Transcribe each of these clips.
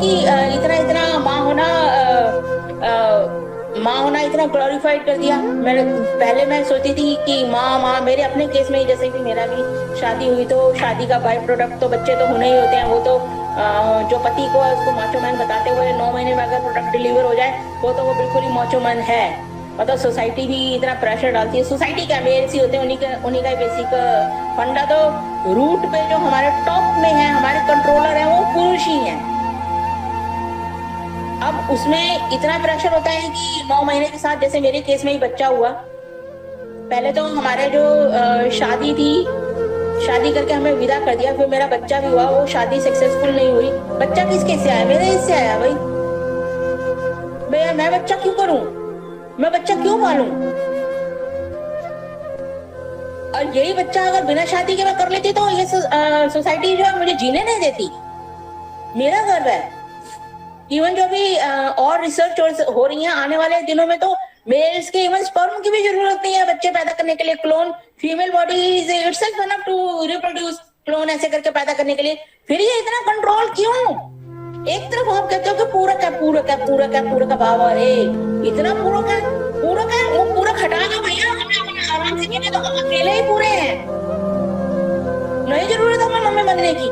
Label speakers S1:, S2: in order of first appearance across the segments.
S1: कि इतना इतना माँ होना इतना ग्लोरीफाइड कर दिया। मैं सोचती थी कि माँ माँ, मेरे अपने केस में ही, जैसे कि मेरा भी शादी हुई तो शादी का बाय प्रोडक्ट तो बच्चे तो होने ही होते हैं। वो तो जो पति को है उसको माचो मैन बताते हुए 9 महीने में अगर प्रोडक्ट डिलीवर हो जाए वो बिल्कुल ही माचो मैन है। मतलब सोसाइटी भी इतना प्रेशर डालती है। सोसाइटी क्या, मेल सी होते हैं, उन्हीं का बेसिक फंडा। तो रूट पे जो हमारे टॉप में है, हमारे कंट्रोलर है, वो पुरुष ही है। अब उसमें इतना प्रेशर होता है कि 9 महीने के साथ, जैसे मेरे केस में ही बच्चा हुआ। पहले तो हमारे जो शादी थी, शादी करके हमें विदा कर दिया, फिर मेरा बच्चा भी हुआ, वो शादी सक्सेसफुल नहीं हुई। बच्चा किसके से आया? मेरे इससे आया भाई। मैं बच्चा क्यों करूं? मैं बच्चा क्यों पालूं? और यही बच्चा अगर बिना शादी के मैं कर लेती तो ये सोसाइटी जो है मुझे जीने नहीं देती। मेरा गर्व है। इवन जो भी और रिसर्च हो रही है, आने वाले दिनों में तो मेल्स के इवन स्पर्म की भी जरूरत नहीं है बच्चे पैदा करने के लिए। Clone, female body is itself enough to reproduce, clone ऐसे करके पैदा करने के लिए। फिर ये इतना कंट्रोल क्यों? एक तरफ आप कहते हो कि पूरक है भाव, अरे इतना पूरक है, वो पूरक हटा दो भैया, हमें अपने आराम से जीने तो, हम अकेले ही पूरे हैं। नहीं जरूरत हमें मम्मी बनने की।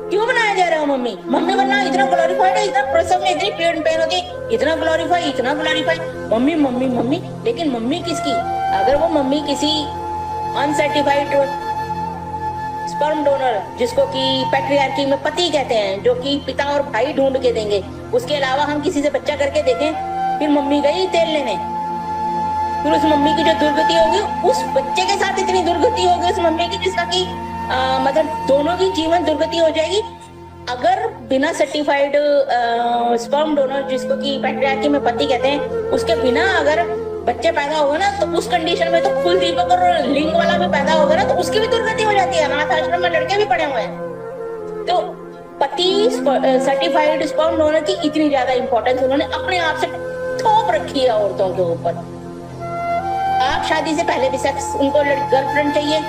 S1: क्यों बनाया जा रहा है मम्मी? मम्मी बनना इतना ग्लोरीफाइड है, इतना प्रसव में इतनी पेन होती है, इतना ग्लोरीफाई मम्मी मम्मी मम्मी। लेकिन मम्मी किसकी? अगर वो मम्मी किसी अनसर्टिफाइड स्पर्म डोनर, जिसको कि पैट्रियार्की में पति कहते हैं, जो कि पिता और भाई ढूंढ के देंगे, उसके अलावा हम किसी से बच्चा करके देखें, फिर मम्मी गई तेल लेने, फिर उस मम्मी की जो दुर्गति होगी, उस बच्चे के साथ इतनी दुर्गति होगी उस मम्मी की, जिसका कि मतलब दोनों की जीवन दुर्गति हो जाएगी। अगर बिना सर्टिफाइड स्पर्म डोनर, जिसको कि पैट्रियार्की में पति कहते हैं, उसके बिना अगर बच्चे पैदा होगा ना, तो उस कंडीशन में तो कुलदीपक और लिंग वाला भी पैदा होगा ना, तो उसकी भी दुर्गति हो जाती है। अनाथ आश्रम में लड़के भी पड़े हुए हैं। तो पति सर्टिफाइड स्पर्म डोनर की इतनी ज्यादा इंपॉर्टेंस उन्होंने अपने आप से थोप रखी है औरतों के ऊपर। आप शादी से पहले भी सेक्स, उनको गर्लफ्रेंड चाहिए,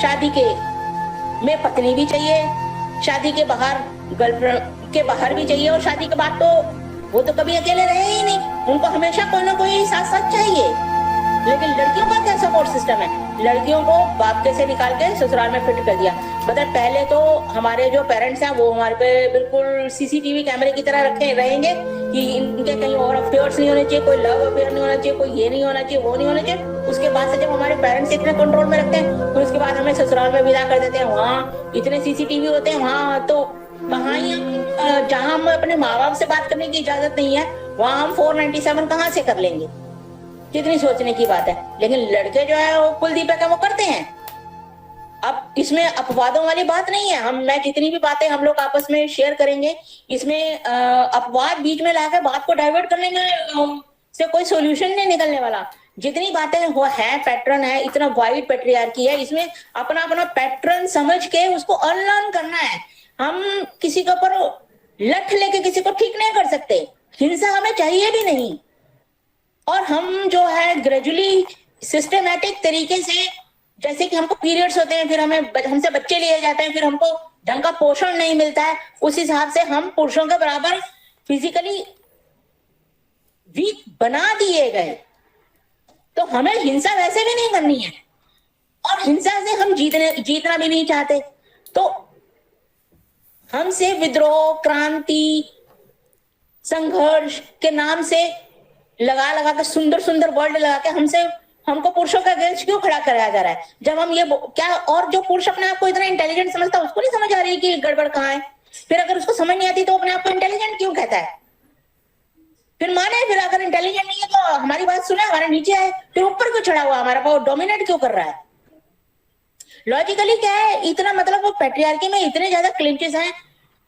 S1: शादी के में पत्नी भी चाहिए, शादी के बाहर गर्लफ्रेंड के बाहर भी चाहिए, और शादी के बाद तो वो तो कभी अकेले रहे ही नहीं, उनको हमेशा कोई ना कोई साथ साथ चाहिए। लेकिन लड़कियों का क्या सपोर्ट सिस्टम है? लड़कियों को बाप के से निकाल के ससुराल में फिट कर दिया। मतलब पहले तो हमारे जो पेरेंट्स हैं वो हमारे पे बिल्कुल सीसीटीवी कैमरे की तरह रखे रहेंगे कि इनके कहीं और अफेयर्स नहीं होने चाहिए, कोई लव अफेयर नहीं होना चाहिए, कोई ये नहीं होना चाहिए, वो नहीं होना चाहिए। उसके बाद से जब हमारे पेरेंट्स इतने कंट्रोल में रखते हैं, फिर उसके बाद हमें ससुराल में विदा कर देते हैं। वहाँ इतने सीसीटीवी होते हैं, वहाँ तो वहाँ ही जहाँ हम अपने माँ बाप से बात करने की इजाजत नहीं है, वहाँ हम 497 कहाँ से कर लेंगे? कितनी सोचने की बात है। लेकिन लड़के जो है वो कुलदीपक है, वो करते हैं। अब इसमें अपवादों वाली बात नहीं है। मैं जितनी भी बातें हम लोग आपस में शेयर करेंगे, इसमें अपवाद बीच में लाकर बात को डाइवर्ट करने में से कोई सोल्यूशन नहीं निकलने वाला। जितनी बातें वो है, पैटर्न है, इतना वाइड पैट्रियार्की है, इसमें अपना अपना पैटर्न समझ के उसको अनलर्न करना है। हम किसी के ऊपर लठ लेके किसी को ठीक नहीं कर सकते, हिंसा हमें चाहिए भी नहीं। और हम जो है ग्रेजुअली सिस्टमैटिक तरीके से, जैसे कि हमको पीरियड्स होते हैं, फिर हमसे बच्चे लिए जाते हैं, फिर हमको ढंग का पोषण नहीं मिलता है, उस हिसाब से हम पुरुषों के बराबर फिजिकली वीक बना दिए गए। तो हमें हिंसा वैसे भी नहीं करनी है, और हिंसा से हम जीतना भी नहीं चाहते। तो हमसे विद्रोह, क्रांति, संघर्ष के नाम से लगा के सुंदर सुंदर वर्ड लगा के हमको पुरुषों का अगेंस्ट क्यों खड़ा कराया जा रहा है? जब हम ये क्या, और जो पुरुष अपने आप को इतना इंटेलिजेंट समझता है, उसको नहीं समझ आ रही कि गड़बड़ कहाँ है। फिर अगर उसको समझ नहीं आती तो अपने आप को इंटेलिजेंट क्यों कहता है? फिर माने, फिर अगर इंटेलिजेंट नहीं है तो हमारी बात सुने, हमारे नीचे आए, फिर ऊपर क्यों चढ़ा हुआ, हमारा पावर डोमिनेट क्यों कर रहा है? लॉजिकली क्या है इतना? मतलब वो पैट्रियार्की में इतने ज्यादा क्लिंचेस हैं।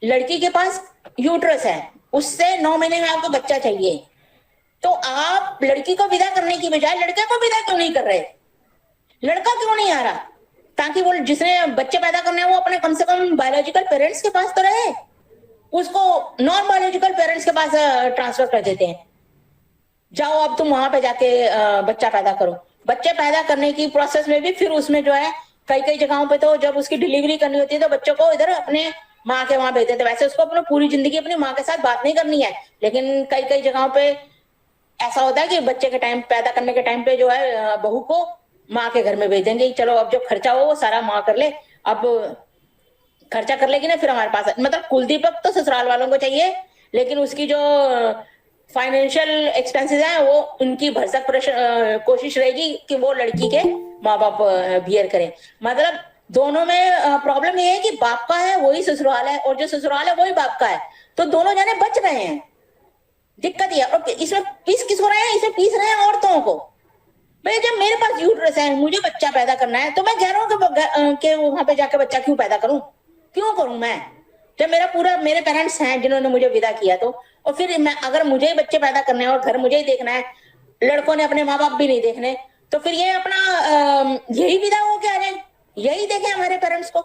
S1: लड़की के पास यूट्रस है, उससे 9 महीने में आपको बच्चा चाहिए, तो आप लड़की को विदा करने की बजाय लड़के को विदा क्यों नहीं कर रहे? लड़का क्यों नहीं आ रहा? ताकि वो जिसने बच्चे पैदा करने हैं वो अपने कम से कम बायोलॉजिकल पेरेंट्स के पास तो रहे। उसको नॉन बायोलॉजिकल पेरेंट्स के पास ट्रांसफर कर देते हैं। जाओ अब तुम वहां पे जाके बच्चा पैदा करो। बच्चे पैदा करने की प्रोसेस में भी फिर उसमें जो है कई जगहों पे तो जब उसकी डिलीवरी करनी होती है तो बच्चों को इधर अपने माँ के वहां भेजते थे। वैसे उसको अपनी पूरी जिंदगी अपनी माँ के साथ बात नहीं करनी है, लेकिन कई कई जगहों पे ऐसा होता है कि बच्चे के टाइम, पैदा करने के टाइम पे जो है बहू को माँ के घर में भेज देंगे, चलो अब जो खर्चा हो वो सारा माँ कर ले। अब खर्चा कर लेगी ना, फिर हमारे पास मतलब कुलदीपक तो ससुराल वालों को चाहिए, लेकिन उसकी जो फाइनेंशियल एक्सपेंसेस हैं वो उनकी भरसक कोशिश रहेगी कि वो लड़की के माँ बाप बियर करें। मतलब दोनों में प्रॉब्लम ये है कि बाप का है वही ससुराल है, और जो ससुराल है वही बाप का है, तो दोनों जाने बच रहे हैं। दिक्कत ये, और इसमें पीस किसको रहे हैं, इसमें पीस रहे हैं औरतों को। भाई जब मेरे पास यूट्रस है, मुझे बच्चा पैदा करना है, तो मैं कह रहा हूँ कि वहां पे जाके बच्चा क्यों पैदा करूं, क्यों करूं मैं, जब मेरा पूरा, मेरे पेरेंट्स हैं जिन्होंने मुझे विदा किया। तो और फिर मैं, अगर मुझे ही बच्चे पैदा करने हैं और घर मुझे ही देखना है, लड़कों ने अपने माँ बाप भी नहीं देखने, तो फिर ये अपना यही विदा हो के आ जाए, यही देखे हमारे पेरेंट्स को।